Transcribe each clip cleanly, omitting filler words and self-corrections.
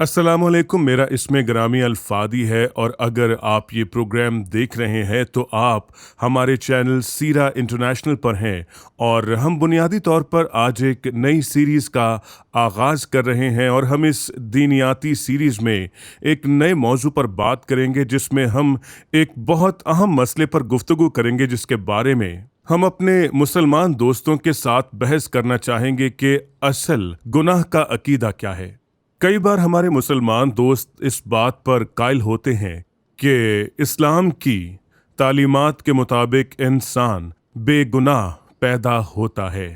अस्सलाम वालेकुम। मेरा इसमें ग्रामी अल्फादी है और अगर आप ये प्रोग्राम देख रहे हैं तो आप हमारे चैनल सीरा इंटरनेशनल पर हैं और हम बुनियादी तौर पर आज एक नई सीरीज़ का आगाज़ कर रहे हैं और हम इस दीनियाती सीरीज़ में एक नए मौजू पर बात करेंगे जिसमें हम एक बहुत अहम मसले पर गुफ्तगू करेंगे जिसके बारे में हम अपने मुसलमान दोस्तों के साथ बहस करना चाहेंगे कि असल गुनाह का अकीदा क्या है। कई बार हमारे मुसलमान दोस्त इस बात पर कायल होते हैं कि इस्लाम की तालीमात के मुताबिक इंसान बेगुनाह पैदा होता है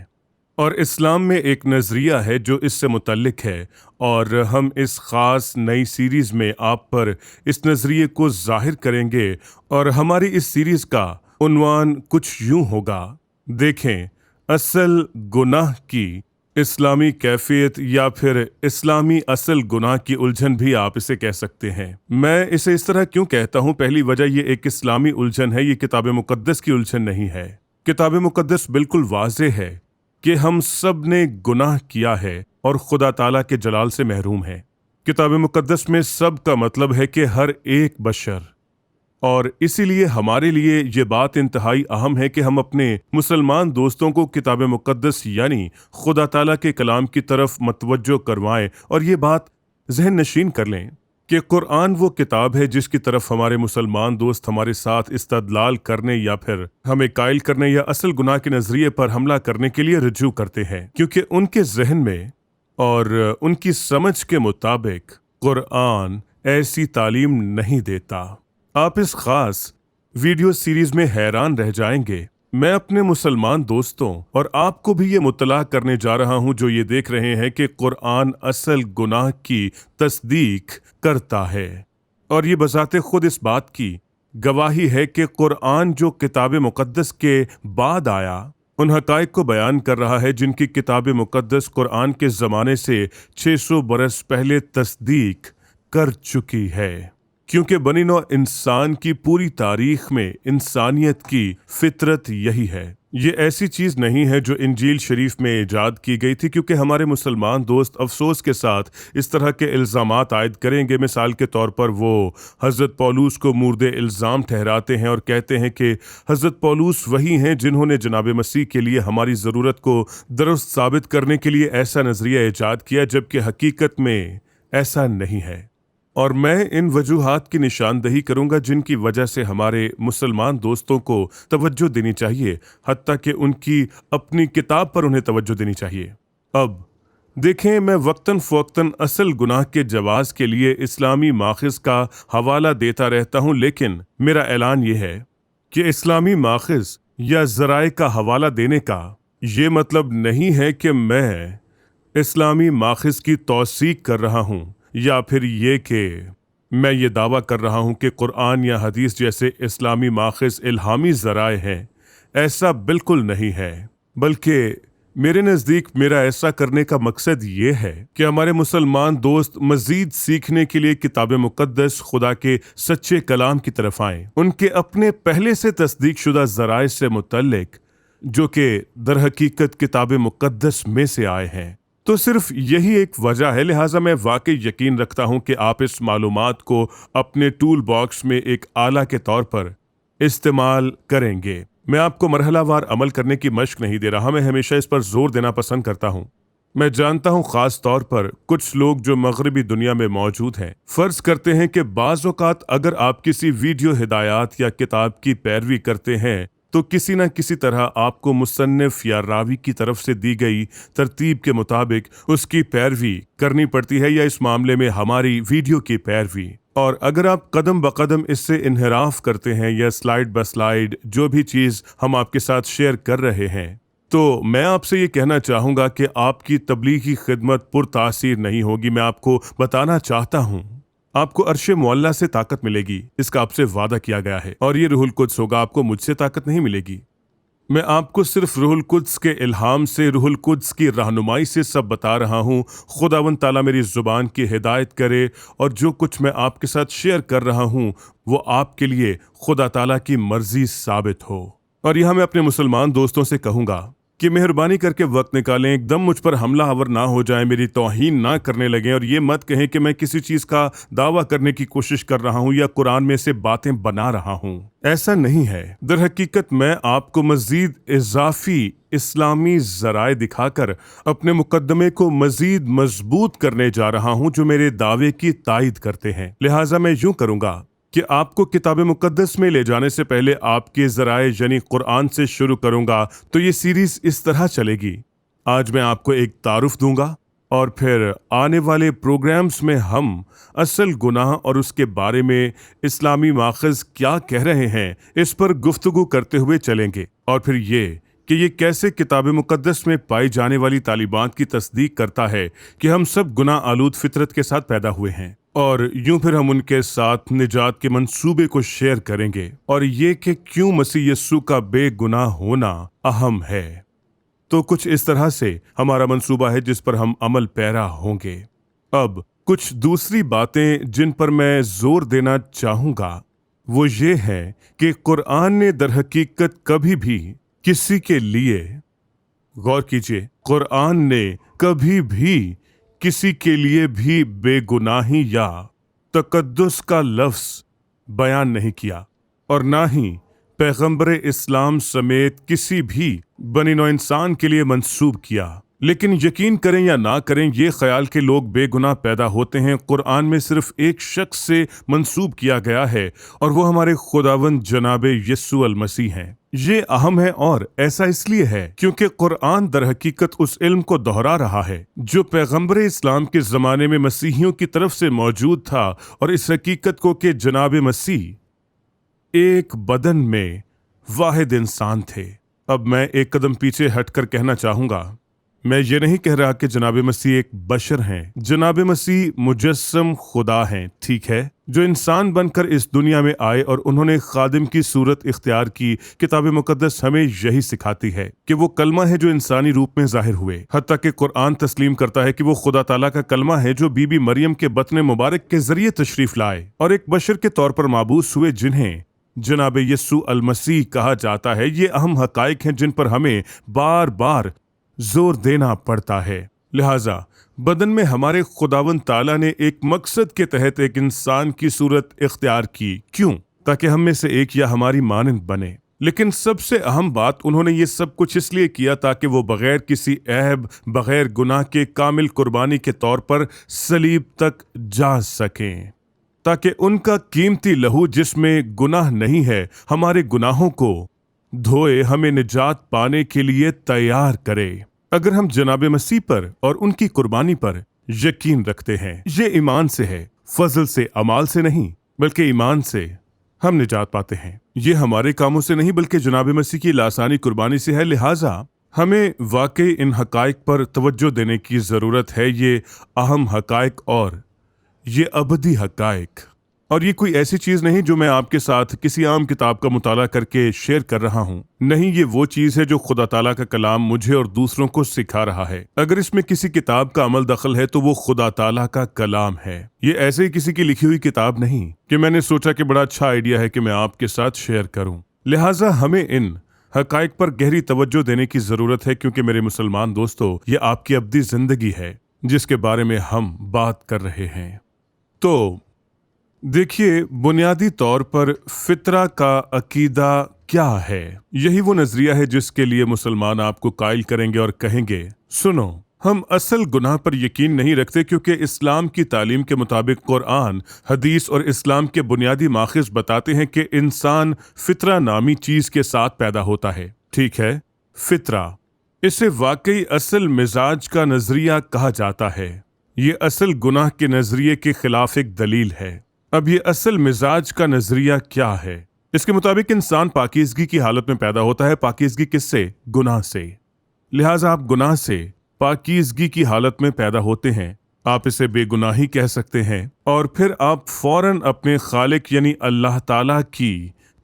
और इस्लाम में एक नज़रिया है जो इससे मुतल्लिक है और हम इस ख़ास नई सीरीज़ में आप पर इस नज़रिए को ज़ाहिर करेंगे और हमारी इस सीरीज़ का उन्वान कुछ यूँ होगा, देखें असल गुनाह की इस्लामी कैफियत या फिर इस्लामी असल गुनाह की उलझन भी आप इसे कह सकते हैं। मैं इसे इस तरह क्यों कहता हूँ, पहली वजह ये एक इस्लामी उलझन है, ये किताब मुक़द्दस की उलझन नहीं है। किताब मुक़द्दस बिल्कुल वाज़ेह है कि हम सब ने गुनाह किया है और खुदा ताला के जलाल से महरूम है। किताब मुक़द्दस में सब का मतलब है कि हर एक बशर, और इसीलिए हमारे लिए ये बात इंतहाई अहम है कि हम अपने मुसलमान दोस्तों को किताब मुक़द्दस यानी खुदा ताला के कलाम की तरफ मतवज्जो करवाएं और ये बात ज़हन नशीन कर लें कि कुरान वो किताब है जिसकी तरफ हमारे मुसलमान दोस्त हमारे साथ इस्तदलाल करने या फिर हमें कायल करने या असल गुनाह के नज़रिए पर हमला करने के लिए रुजू करते हैं, क्योंकि उनके जहन में और उनकी समझ के मुताबिक कुरान ऐसी तालीम नहीं देता। आप इस खास वीडियो सीरीज में हैरान रह जाएंगे। मैं अपने मुसलमान दोस्तों और आपको भी ये मुतला करने जा रहा हूं जो ये देख रहे हैं कि कुरान असल गुनाह की तस्दीक करता है और ये बजाते खुद इस बात की गवाही है कि कुरान जो किताब मुक़द्दस के बाद आया उन हक़ाइक़ को बयान कर रहा है जिनकी किताब मुक़द्दस कुरान के ज़माने से 600 बरस पहले तस्दीक कर चुकी है, क्योंकि बनी नौ इंसान की पूरी तारीख में इंसानियत की फितरत यही है। ये ऐसी चीज़ नहीं है जो इंजील शरीफ में ईजाद की गई थी, क्योंकि हमारे मुसलमान दोस्त अफसोस के साथ इस तरह के इल्ज़ामात आयद करेंगे। मिसाल के तौर पर वो हज़रत पौलुस को मुर्दे इल्ज़ाम ठहराते हैं और कहते हैं कि हज़रत पौलुस वही हैं जिन्होंने जनाब मसीह के लिए हमारी ज़रूरत को दुरुस्त साबित करने के लिए ऐसा नज़रिया ईजाद किया, जबकि हकीकत में ऐसा नहीं है। और मैं इन वजूहात की निशानदही करूंगा जिनकी वजह से हमारे मुसलमान दोस्तों को तवज्जो देनी चाहिए, हत्ता कि उनकी अपनी किताब पर उन्हें तवज्जो देनी चाहिए। अब देखें, मैं वक्तन फ़वक्तन असल गुनाह के जवाज़ के लिए इस्लामी माखज़ का हवाला देता रहता हूँ, लेकिन मेरा ऐलान ये है कि इस्लामी माखज़ या ज़राए का हवाला देने का ये मतलब नहीं है कि मैं इस्लामी माखज़ की तौसीक कर रहा हूँ या फिर ये कि मैं ये दावा कर रहा हूँ कि कुरान या हदीस जैसे इस्लामी माखज़ इल्हामी ज़राए हैं। ऐसा बिल्कुल नहीं है, बल्कि मेरे नज़दीक मेरा ऐसा करने का मकसद ये है कि हमारे मुसलमान दोस्त मज़ीद सीखने के लिए किताब मुक़द्दस खुदा के सच्चे कलाम की तरफ आएँ, उनके अपने पहले से तस्दीक शुदा ज़राए से मुतल्लिक जो कि दरहकीकत किताब मुक़द्दस में से आए हैं। तो सिर्फ यही एक वजह है, लिहाजा मैं वाकई यकीन रखता हूँ कि आप इस मालूमात को अपने टूल बॉक्स में एक आला के तौर पर इस्तेमाल करेंगे। मैं आपको मरहलावार अमल करने की मशक नहीं दे रहा, मैं हमेशा इस पर जोर देना पसंद करता हूँ। मैं जानता हूँ ख़ास तौर पर कुछ लोग जो मगरबी दुनिया में मौजूद हैं फ़र्ज़ करते हैं कि बाज़ औक़ात अगर आप किसी वीडियो हिदायत या किताब की पैरवी करते हैं तो किसी न किसी तरह आपको मुसन्निफ़ या रावी की तरफ से दी गई तरतीब के मुताबिक उसकी पैरवी करनी पड़ती है, या इस मामले में हमारी वीडियो की पैरवी। और अगर आप कदम ब कदम इससे इन्हिराफ करते हैं या स्लाइड ब स्लाइड जो भी चीज़ हम आपके साथ शेयर कर रहे हैं, तो मैं आपसे ये कहना चाहूँगा कि आपकी तबलीगी खिदमत पुरतासीर नहीं होगी। मैं आपको बताना चाहता हूँ आपको अर्शे मुअल्ला से ताकत मिलेगी, इसका आपसे वादा किया गया है, और ये रूहुल कुद्स होगा, आपको मुझसे ताकत नहीं मिलेगी। मैं आपको सिर्फ रूहुल कुद्स के इल्हाम से, रूहुल कुद्स की रहनुमाई से सब बता रहा हूँ। खुदावंद ताला मेरी ज़ुबान की हिदायत करे और जो कुछ मैं आपके साथ शेयर कर रहा हूँ वो आपके लिए खुदा ताला की मर्जी साबित हो। और यहाँ मैं अपने मुसलमान दोस्तों से कहूँगा कि मेहरबानी करके वक्त निकालें, एकदम मुझ पर हमला आवर ना हो जाएं, मेरी तौहीन ना करने लगें और ये मत कहें कि मैं किसी चीज़ का दावा करने की कोशिश कर रहा हूँ या कुरान में से बातें बना रहा हूँ। ऐसा नहीं है। दर हकीकत मैं आपको मज़ीद इजाफी इस्लामी ज़राए दिखाकर अपने मुकदमे को मज़ीद मजबूत करने जा रहा हूँ जो मेरे दावे की तायद करते हैं। लिहाजा मैं यूँ करूँगा कि आपको किताब मुकद्दस में ले जाने से पहले आपके ज़राए यानी कुरान से शुरू करूँगा। तो ये सीरीज़ इस तरह चलेगी। आज मैं आपको एक तारुफ दूंगा और फिर आने वाले प्रोग्राम्स में हम असल गुनाह और उसके बारे में इस्लामी माखज़ क्या कह रहे हैं इस पर गुफ्तगू करते हुए चलेंगे, और फिर ये कि ये कैसे किताब मुकद्दस में पाई जाने वाली तालीमात की तस्दीक करता है कि हम सब गुनाह आलूद फितरत के साथ पैदा हुए हैं, और यूं फिर हम उनके साथ निजात के मंसूबे को शेयर करेंगे, और ये कि क्यों मसीह यस्सु का बेगुनाह होना अहम है। तो कुछ इस तरह से हमारा मंसूबा है जिस पर हम अमल पैरा होंगे। अब कुछ दूसरी बातें जिन पर मैं जोर देना चाहूँगा वो ये है कि कुरान ने दर हकीकत कभी भी किसी के लिए, गौर कीजिए, कुरान ने कभी भी किसी के लिए भी बेगुनाही या तकद्दुस का लफ्ज़ बयान नहीं किया, और ना ही पैगंबर इस्लाम समेत किसी भी बनी नौ इंसान के लिए मंसूब किया। लेकिन यकीन करें या ना करें, ये ख्याल के लोग बेगुनाह पैदा होते हैं कुरान में सिर्फ एक शख्स से मंसूब किया गया है, और वो हमारे खुदावंद जनाब यस्सु अल मसीह हैं। ये अहम है, और ऐसा इसलिए है क्योंकि कुरान दर हकीकत उस इल्म को दोहरा रहा है जो पैगंबर इस्लाम के ज़माने में मसीहियों की तरफ से मौजूद था, और इस हकीकत को कि जनाब मसीह एक बदन में वाहिद इंसान थे। अब मैं एक कदम पीछे हटकर कहना चाहूँगा, मैं ये नहीं कह रहा कि जनाब मसीह एक बशर हैं। जनाब मसीह मुजस्सम खुदा हैं, ठीक है, जो इंसान बनकर इस दुनिया में आए और उन्होंने खादिम की सूरत इख्तियार की। किताब मुकद्दस हमें यही सिखाती है कि वो कलमा है जो इंसानी रूप में जाहिर हुए। हत्ता कि कुरान तस्लीम करता है कि वो खुदा ताला का कलमा है जो बीबी मरियम के बतन मुबारक के जरिए तशरीफ लाए और एक बशर के तौर पर माबूस हुए, जिन्हें जनाब यस्सु अल मसीह कहा जाता है। ये अहम हकाइक हैं जिन पर हमें बार बार जोर देना पड़ता है। लिहाजा बदन में हमारे खुदावंद ताला ने एक मकसद के तहत एक इंसान की सूरत इख्तियार की। क्यों? ताकि हम में से एक या हमारी मानंद बने। लेकिन सबसे अहम बात, उन्होंने ये सब कुछ इसलिए किया ताकि वो बगैर किसी ऐब, बगैर गुनाह के कामिल कुर्बानी के तौर पर सलीब तक जा सकें, ताकि उनका कीमती लहू जिसमें गुनाह नहीं है हमारे गुनाहों को धोए, हमें निजात पाने के लिए तैयार करे। अगर हम जनाब मसीह पर और उनकी कुर्बानी पर यकीन रखते हैं, ये ईमान से है, फजल से, अमाल से नहीं, बल्कि ईमान से हम निजात पाते हैं। ये हमारे कामों से नहीं बल्कि जनाब मसीह की लासानी कुर्बानी से है। लिहाजा हमें वाकई इन हकाइक पर तवज्जो देने की ज़रूरत है। ये अहम हकाइक और ये अबदी हकाइक, और ये कोई ऐसी चीज़ नहीं जो मैं आपके साथ किसी आम किताब का मुताला करके शेयर कर रहा हूँ। नहीं, ये वो चीज़ है जो खुदा ताला का कलाम मुझे और दूसरों को सिखा रहा है। अगर इसमें किसी किताब का अमल दखल है तो वो खुदा ताला का कलाम है। ये ऐसे ही किसी की लिखी हुई किताब नहीं कि मैंने सोचा कि बड़ा अच्छा आइडिया है कि मैं आपके साथ शेयर करूँ। लिहाजा हमें इन हकाइक पर गहरी तवज्जो देने की ज़रूरत है, क्योंकि मेरे मुसलमान दोस्तों, ये आपकी अब्दी ज़िंदगी है जिसके बारे में हम बात कर रहे हैं। तो देखिए, बुनियादी तौर पर फितरा का अकीदा क्या है? यही वो नजरिया है जिसके लिए मुसलमान आपको कायल करेंगे और कहेंगे, सुनो, हम असल गुनाह पर यकीन नहीं रखते क्योंकि इस्लाम की तालीम के मुताबिक कुरान, हदीस और इस्लाम के बुनियादी माखिज़ बताते हैं कि इंसान फितरा नामी चीज़ के साथ पैदा होता है। ठीक है, फितरा, इसे वाकई असल मिजाज का नजरिया कहा जाता है। ये असल गुनाह के नजरिए के खिलाफ एक दलील है। अब ये असल मिजाज का नजरिया क्या है? इसके मुताबिक इंसान पाकीज़गी की हालत में पैदा होता है। पाकीज़गी किससे? गुनाह से। लिहाजा आप गुनाह से पाकीज़गी की हालत में पैदा होते हैं। आप इसे बेगुनाही कह सकते हैं, और फिर आप फौरन अपने खालिक यानी अल्लाह ताला की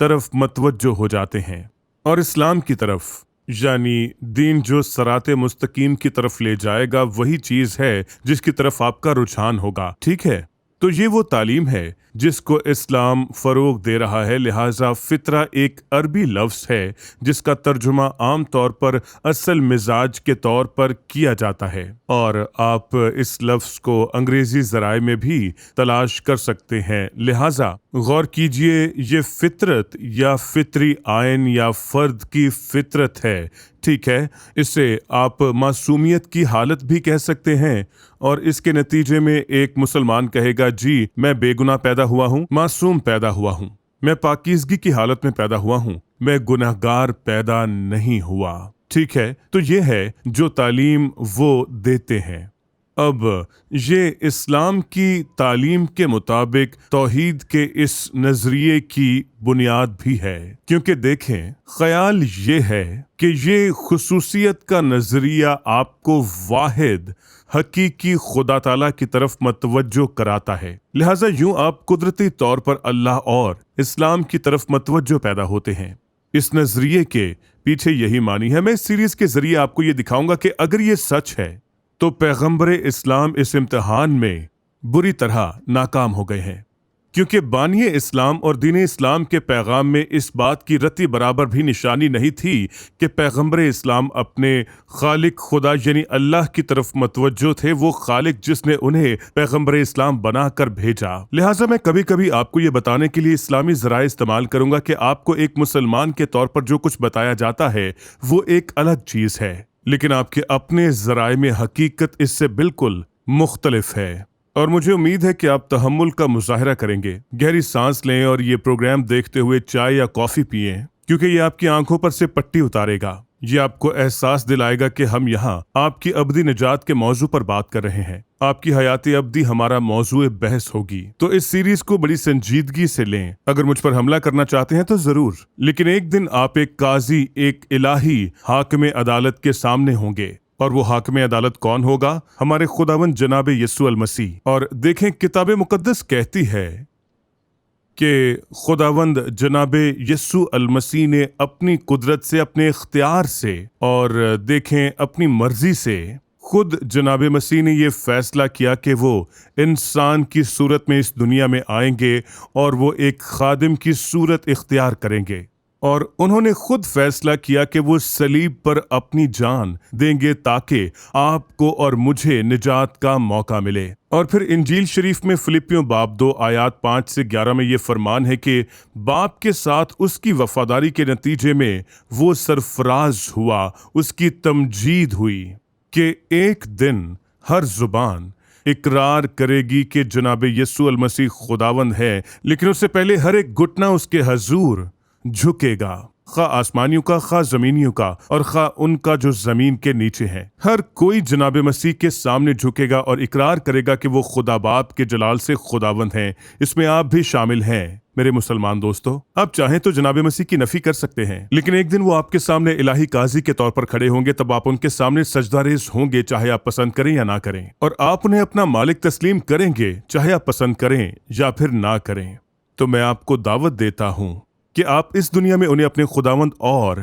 तरफ मतवज्जो हो जाते हैं, और इस्लाम की तरफ, यानी दीन जो सराते मुस्तकीम की तरफ ले जाएगा, वही चीज़ है जिसकी तरफ आपका रुझान होगा। ठीक है, تو یہ وہ تعلیم ہے جس کو اسلام فروغ دے رہا ہے۔ لہٰذا فطرہ ایک عربی لفظ ہے جس کا ترجمہ عام طور پر اصل مزاج کے طور پر کیا جاتا ہے، اور آپ اس لفظ کو انگریزی ذرائع میں بھی تلاش کر سکتے ہیں۔ لہٰذا غور کیجئے، یہ فطرت یا فطری آئین یا فرد کی فطرت ہے، ٹھیک ہے؟ اسے آپ معصومیت کی حالت بھی کہہ سکتے ہیں، اور اس کے نتیجے میں ایک مسلمان کہے گا جی میں بے گناہ پیدا ہوا ہوں، معصوم پیدا ہوا ہوں، میں پاکیزگی کی حالت میں پیدا ہوا ہوں، میں گناہگار پیدا نہیں ہوا، ٹھیک ہے؟ تو یہ ہے جو تعلیم وہ دیتے ہیں۔ اب یہ اسلام کی تعلیم کے مطابق توحید کے اس نظریے کی بنیاد بھی ہے، کیونکہ دیکھیں خیال یہ ہے کہ یہ خصوصیت کا نظریہ آپ کو واحد حقیقی خدا تعالیٰ کی طرف متوجہ کراتا ہے، لہٰذا یوں آپ قدرتی طور پر اللہ اور اسلام کی طرف متوجہ پیدا ہوتے ہیں۔ اس نظریے کے پیچھے یہی معنی ہے۔ میں اس سیریز کے ذریعے آپ کو یہ دکھاؤں گا کہ اگر یہ سچ ہے تو پیغمبر اسلام اس امتحان میں بری طرح ناکام ہو گئے ہیں، کیونکہ بانی اسلام اور دین اسلام کے پیغام میں اس بات کی رتی برابر بھی نشانی نہیں تھی کہ پیغمبر اسلام اپنے خالق خدا یعنی اللہ کی طرف متوجہ تھے، وہ خالق جس نے انہیں پیغمبر اسلام بنا کر بھیجا۔ لہٰذا میں کبھی کبھی آپ کو یہ بتانے کے لیے اسلامی ذرائع استعمال کروں گا کہ آپ کو ایک مسلمان کے طور پر جو کچھ بتایا جاتا ہے وہ ایک الگ چیز ہے، لیکن آپ کے اپنے ذرائع میں حقیقت اس سے بالکل مختلف ہے۔ اور مجھے امید ہے کہ آپ تحمل کا مظاہرہ کریں گے، گہری سانس لیں اور یہ پروگرام دیکھتے ہوئے چائے یا کافی پئیں، کیونکہ یہ آپ کی آنکھوں پر سے پٹی اتارے گا، یہ آپ کو احساس دلائے گا کہ ہم یہاں آپ کی ابدی نجات کے موضوع پر بات کر رہے ہیں۔ آپ کی حیات ابدی ہمارا موضوع بحث ہوگی، تو اس سیریز کو بڑی سنجیدگی سے لیں۔ اگر مجھ پر حملہ کرنا چاہتے ہیں تو ضرور، لیکن ایک دن آپ ایک قاضی، ایک الہی حاکم عدالت کے سامنے ہوں گے، اور وہ حاکم عدالت کون ہوگا؟ ہمارے خداوند جناب یسوع المسیح۔ اور دیکھیں کتاب مقدس کہتی ہے کہ خداوند جناب یسوع المسیح نے اپنی قدرت سے، اپنے اختیار سے اور دیکھیں اپنی مرضی سے خود جناب مسیح نے یہ فیصلہ کیا کہ وہ انسان کی صورت میں اس دنیا میں آئیں گے اور وہ ایک خادم کی صورت اختیار کریں گے، اور انہوں نے خود فیصلہ کیا کہ وہ صلیب پر اپنی جان دیں گے تاکہ آپ کو اور مجھے نجات کا موقع ملے۔ اور پھر انجیل شریف میں فلپیوں باب 2 آیات 5 سے 11 میں یہ فرمان ہے کہ باپ کے ساتھ اس کی وفاداری کے نتیجے میں وہ سرفراز ہوا، اس کی تمجید ہوئی کہ ایک دن ہر زبان اقرار کرے گی کہ جناب یسوع المسیح خداوند ہے، لیکن اس سے پہلے ہر ایک گھٹنا اس کے حضور جھکے گا، خواہ آسمانیوں کا، خواہ زمینیوں کا، اور خواہ ان کا جو زمین کے نیچے ہیں۔ ہر کوئی جناب مسیح کے سامنے جھکے گا اور اقرار کرے گا کہ وہ خدا باپ کے جلال سے خداوند ہیں۔ اس میں آپ بھی شامل ہیں میرے مسلمان دوستو۔ آپ چاہیں تو جناب مسیح کی نفی کر سکتے ہیں، لیکن ایک دن وہ آپ کے سامنے الہی قاضی کے طور پر کھڑے ہوں گے، تب آپ ان کے سامنے سجدہ ریز ہوں گے، چاہے آپ پسند کریں یا نہ کریں، اور آپ انہیں اپنا مالک تسلیم کریں گے، چاہے آپ پسند کریں یا پھر نہ کریں۔ تو میں آپ کو دعوت دیتا ہوں کہ آپ اس دنیا میں انہیں اپنے خداوند اور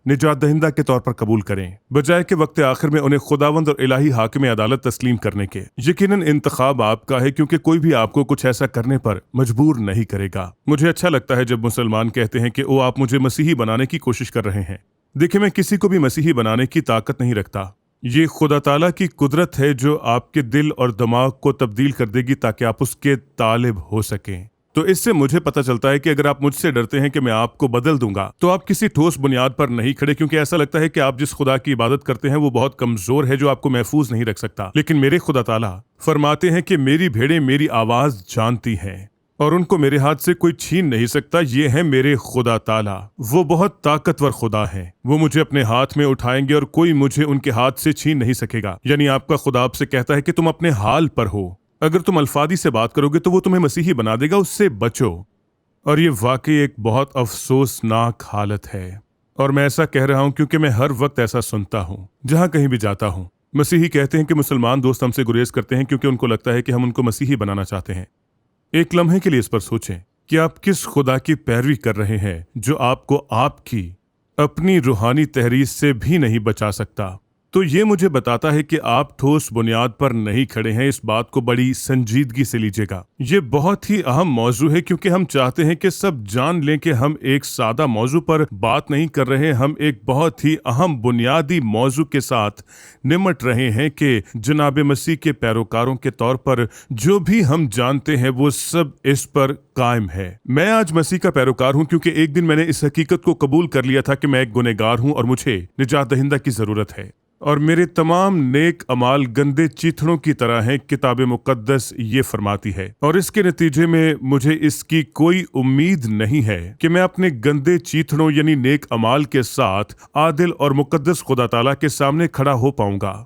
نجات دہندہ کے طور پر قبول کریں، بجائے کہ وقت آخر میں انہیں خداوند اور الہی حاکم عدالت تسلیم کرنے کے۔ یقیناً انتخاب آپ کا ہے، کیونکہ کوئی بھی آپ کو کچھ ایسا کرنے پر مجبور نہیں کرے گا۔ مجھے اچھا لگتا ہے جب مسلمان کہتے ہیں کہ او آپ مجھے مسیحی بنانے کی کوشش کر رہے ہیں۔ دیکھیں میں کسی کو بھی مسیحی بنانے کی طاقت نہیں رکھتا، یہ خدا تعالیٰ کی قدرت ہے جو آپ کے دل اور دماغ کو تبدیل کر دے گی تاکہ آپ اس کے طالب ہو سکیں۔ تو اس سے مجھے پتہ چلتا ہے کہ اگر آپ مجھ سے ڈرتے ہیں کہ میں آپ کو بدل دوں گا تو آپ کسی ٹھوس بنیاد پر نہیں کھڑے، کیونکہ ایسا لگتا ہے کہ آپ جس خدا کی عبادت کرتے ہیں وہ بہت کمزور ہے جو آپ کو محفوظ نہیں رکھ سکتا۔ لیکن میرے خدا تعالیٰ فرماتے ہیں کہ میری بھیڑیں میری آواز جانتی ہیں اور ان کو میرے ہاتھ سے کوئی چھین نہیں سکتا۔ یہ ہے میرے خدا تعالیٰ، وہ بہت طاقتور خدا ہیں، وہ مجھے اپنے ہاتھ میں اٹھائیں گے اور کوئی مجھے ان کے ہاتھ سے چھین نہیں سکے گا۔ یعنی آپ کا خدا آپ سے کہتا ہے کہ تم اپنے حال پر ہو، اگر تم الفاظی سے بات کرو گے تو وہ تمہیں مسیحی بنا دے گا، اس سے بچو۔ اور یہ واقعی ایک بہت افسوسناک حالت ہے، اور میں ایسا کہہ رہا ہوں کیونکہ میں ہر وقت ایسا سنتا ہوں جہاں کہیں بھی جاتا ہوں۔ مسیحی کہتے ہیں کہ مسلمان دوست ہم سے گریز کرتے ہیں کیونکہ ان کو لگتا ہے کہ ہم ان کو مسیحی بنانا چاہتے ہیں۔ ایک لمحے کے لیے اس پر سوچیں کہ آپ کس خدا کی پیروی کر رہے ہیں جو آپ کو آپ کی اپنی روحانی تحریر سے بھی نہیں بچا سکتا۔ तो ये मुझे बताता है कि आप ठोस बुनियाद पर नहीं खड़े हैं। इस बात को बड़ी संजीदगी से लीजिएगा। ये बहुत ही अहम मौजू है क्योंकि हम चाहते हैं कि सब जान लें कि हम एक सादा मौजू पर बात नहीं कर रहे, हम एक बहुत ही अहम बुनियादी मौजू के साथ निमट रहे हैं कि जनाब मसीह के पैरोकारों के तौर पर जो भी हम जानते हैं वो सब इस पर कायम है। मैं आज मसीह का पैरोकार हूं क्योंकि एक दिन मैंने इस हकीकत को कबूल कर लिया था कि मैं एक गुनहगार हूं और मुझे निजात दहिंदा की जरूरत है, और मेरे तमाम नेक अमाल गंदे चीथड़ों की तरह हैं, किताब मुकद्दस ये फरमाती है। और इसके नतीजे में मुझे इसकी कोई उम्मीद नहीं है कि मैं अपने गंदे चीथड़ों यानी नेक अमाल के साथ आदिल और मुकद्दस खुदा ताला के सामने खड़ा हो पाऊंगा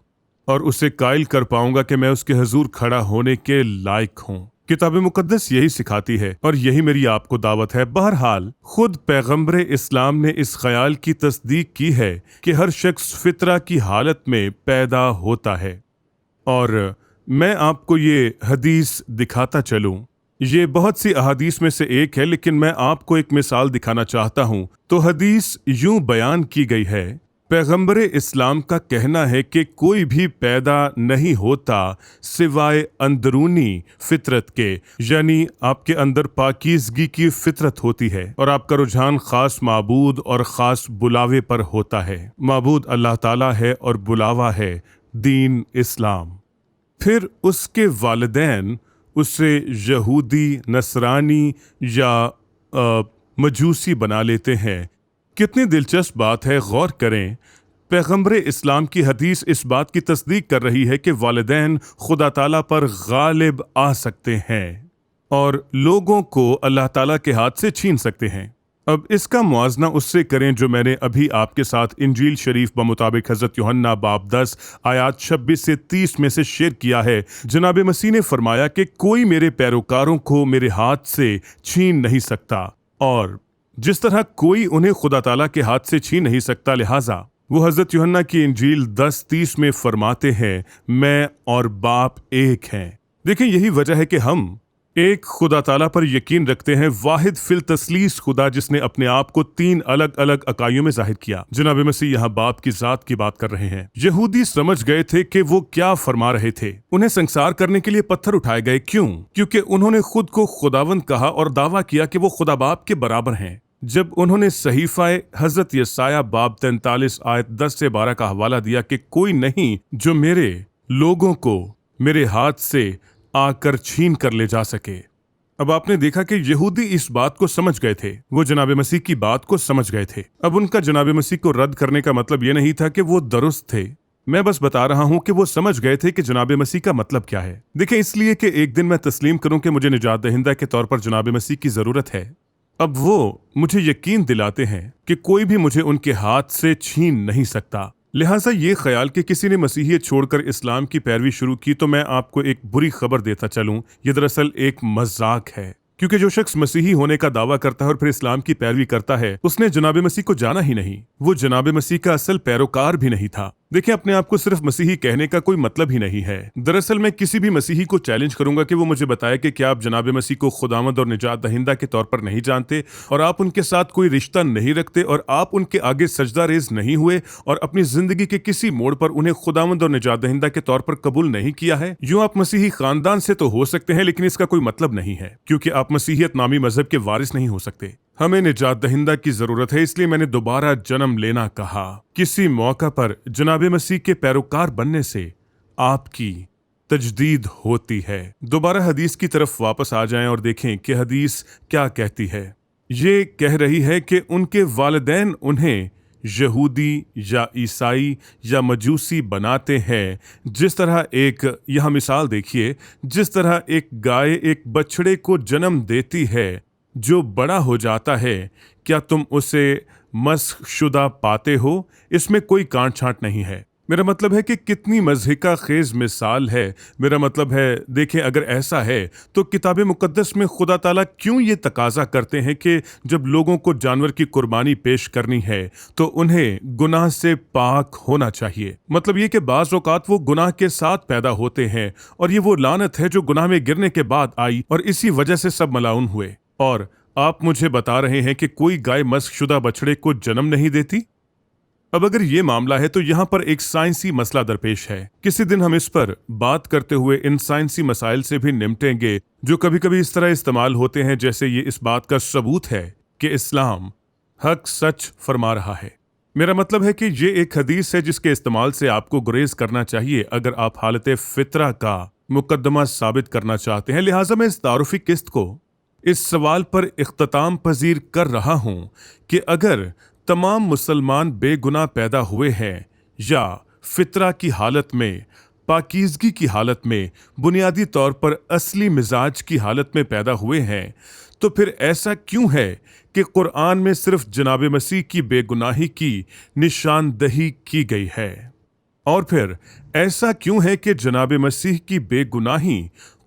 और उसे कायल कर पाऊंगा कि मैं उसके हुजूर खड़ा होने के लायक हूँ। किताब मुकद्दस यही सिखाती है और यही मेरी आपको दावत है। बहरहाल खुद पैगम्बर इस्लाम ने इस ख्याल की तस्दीक की है कि हर शख्स फितरा की हालत में पैदा होता है, और मैं आपको ये हदीस दिखाता चलूं। ये बहुत सी अहादीस में से एक है, लेकिन मैं आपको एक मिसाल दिखाना चाहता हूं। तो हदीस यूं बयान की गई है, पैगम्बर इस्लाम का कहना है कि कोई भी पैदा नहीं होता सिवाय अंदरूनी फितरत के, यानी आपके अंदर पाकीज़गी की फितरत होती है और आपका रुझान खास माबूद और खास बुलावे पर होता है। माबूद अल्लाह ताला है और बुलावा है दीन इस्लाम। फिर उसके वालिदैन उसे यहूदी, नसरानी या मजूसी बना लेते हैं। कितनी दिलचस्प बात है, गौर करें। पैगम्बर इस्लाम की हदीस इस बात की तस्दीक कर रही है कि वालिदैन खुदा ताला पर गालिब आ सकते हैं और लोगों को अल्लाह ताला के हाथ से छीन सकते हैं। अब इसका मुआजना उससे करें जो मैंने अभी आपके साथ इंजील शरीफ बमुताबिक हज़रत यूहन्ना बाब 10 आयात 26 से 30 में से शेयर किया है। जनाब मसीह ने फरमाया कि कोई मेरे पैरोकारों को मेरे हाथ से छीन नहीं सकता, और जिस तरह कोई उन्हें खुदा ताला के हाथ से छीन नहीं सकता, लिहाजा वो हज़रत यूहन्ना की इंजील 10:30 में फरमाते हैं, मैं और बाप एक हैं। देखें, यही वजह है कि हम एक खुदा ताला पर यकीन रखते हैं, वाहिद फिल तस्लीस खुदा, जिसने अपने आप को 3 अलग अलग अकाइयों में जाहिर किया। जनाब मसीह यहाँ बाप की जात की बात कर रहे हैं। यहूदी समझ गए थे कि वो क्या फरमा रहे थे। उन्हें संसार करने के लिए पत्थर उठाए गए। क्यों? क्योंकि उन्होंने खुद को खुदावंद कहा और दावा किया कि वो खुदा बाप के बराबर हैं। जब उन्होंने सहीफाए हजरत यसाया बाब 43 आयत 10 से 12 का हवाला दिया कि कोई नहीं जो मेरे लोगों को मेरे हाथ से आकर छीन कर ले जा सके। अब आपने देखा कि यहूदी इस बात को समझ गए थे, वो जनाब मसीह की बात को समझ गए थे। अब उनका जनाब मसीह को रद्द करने का मतलब ये नहीं था कि वो दुरुस्त थे। मैं बस बता रहा हूं कि वो समझ गए थे कि जनाब मसीह का मतलब क्या है। देखें, इसलिए कि एक दिन मैं तस्लीम करूं कि मुझे निजात दहिंदा के तौर पर जनाब मसीह की जरूरत है। अब वो मुझे यकीन दिलाते हैं कि कोई भी मुझे उनके हाथ से छीन नहीं सकता। लिहाजा ये ख्याल कि किसी ने मसीहियत छोड़कर इस्लाम की पैरवी शुरू की, तो मैं आपको एक बुरी खबर देता चलूं, ये दरअसल एक मजाक है। क्योंकि जो शख्स मसीही होने का दावा करता है और फिर इस्लाम की पैरवी करता है, उसने जनाब मसीह को जाना ही नहीं। वो जनाब मसीह का असल पैरोकार भी नहीं था। देखिए, अपने आप को सिर्फ मसीही कहने का कोई मतलब ही नहीं है। दरअसल मैं किसी भी मसीही को चैलेंज करूंगा कि वो मुझे बताए कि क्या आप जनाब मसीह को खुदावंद और निजात दहिंदा के तौर पर नहीं जानते, और आप उनके साथ कोई रिश्ता नहीं रखते, और आप उनके आगे सजदा रेज नहीं हुए, और अपनी जिंदगी के किसी मोड़ पर उन्हें खुदावंद और निजात दहिंदा के तौर पर कबूल नहीं किया है। यूं आप मसीही खानदान से तो हो सकते हैं, लेकिन इसका कोई मतलब नहीं है, क्योंकि आप मसीहियत नामी मजहब के वारिस नहीं हो सकते। हमें निजात दहिंदा की जरूरत है, इसलिए मैंने दोबारा जन्म लेना कहा। किसी मौका पर जनाब मसीह के पैरोकार बनने से आपकी तजदीद होती है। दोबारा हदीस की तरफ वापस आ जाएं और देखें कि हदीस क्या कहती है। ये कह रही है कि उनके वालिदैन उन्हें यहूदी या ईसाई या मजूसी बनाते हैं। जिस तरह एक, यह मिसाल देखिए, जिस तरह एक गाय एक बछड़े को जन्म देती है जो बड़ा हो जाता है, क्या तुम उसे मस्खशुदा पाते हो? इसमें कोई कांट छांट नहीं है। मेरा मतलब है कि कितनी मज़हिका खेज मिसाल है। मेरा मतलब है, देखें, अगर ऐसा है तो किताब मुकद्दस में खुदा ताला क्यों ये तकाजा करते हैं कि जब लोगों को जानवर की कुर्बानी पेश करनी है तो उन्हें गुनाह से पाक होना चाहिए। मतलब ये कि बाज़ औक़ात वो गुनाह के साथ पैदा होते हैं, और ये वो लानत है जो गुनाह में गिरने के बाद आई, और इसी वजह से सब मलाउन हुए। और आप मुझे बता रहे हैं कि कोई गाय मस्खशुदा बछड़े को जन्म नहीं देती? अब अगर ये मामला है तो यहाँ पर एक साइंसी मसला दरपेश है। किसी दिन हम इस पर बात करते हुए इन साइंसी मसाइल से भी निपटेंगे जो कभी कभी इस तरह इस्तेमाल होते हैं जैसे ये इस बात का सबूत है कि इस्लाम हक सच फरमा रहा है। मेरा मतलब है कि ये एक हदीस है जिसके इस्तेमाल से आपको गुरेज करना चाहिए अगर आप हालत फितरा का मुकद्दमा साबित करना चाहते हैं। लिहाजा मैं इस तारुफी किस्त को इस सवाल पर इख्तिताम पजीर कर रहा हूं कि अगर तमाम मुसलमान बेगुनाह पैदा हुए हैं या फितरा की हालत में, पाकीज़गी की हालत में, बुनियादी तौर पर असली मिजाज की हालत में पैदा हुए हैं, तो फिर ऐसा क्यों है कि कुरान में सिर्फ जनाब मसीह की बेगुनाही की निशानदही की गई है? और फिर ऐसा क्यों है कि जनाब मसीह की बेगुनाही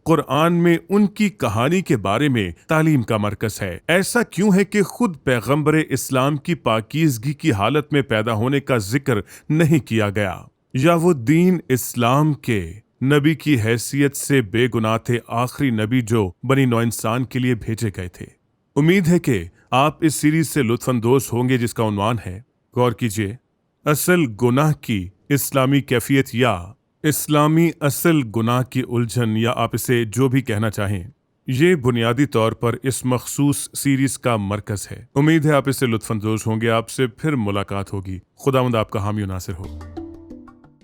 कुरान में उनकी कहानी के बारे में तालीम का मरकज़ है? ऐसा क्यों है कि खुद पैगंबर इस्लाम की पाकीज़गी की हालत में पैदा होने का जिक्र नहीं किया गया, या वो दीन इस्लाम के नबी की हैसियत से बेगुनाह थे, आखिरी नबी जो बनी नौ इंसान के लिए भेजे गए थे? उम्मीद है कि आप इस सीरीज से लुत्फानंदोज होंगे जिसका उन्वान है, गौर कीजिए, असल गुनाह की इस्लामी कैफियत या इस्लामी असल गुनाह की उलझन, या आप इसे जो भी कहना चाहें। ये बुनियादी तौर पर इस मखसूस सीरीज का मरकज़ है। उम्मीद है आप इससे लुत्फानंदोज होंगे। आपसे फिर मुलाकात होगी। खुदावंद आपका हामी नासिर हो।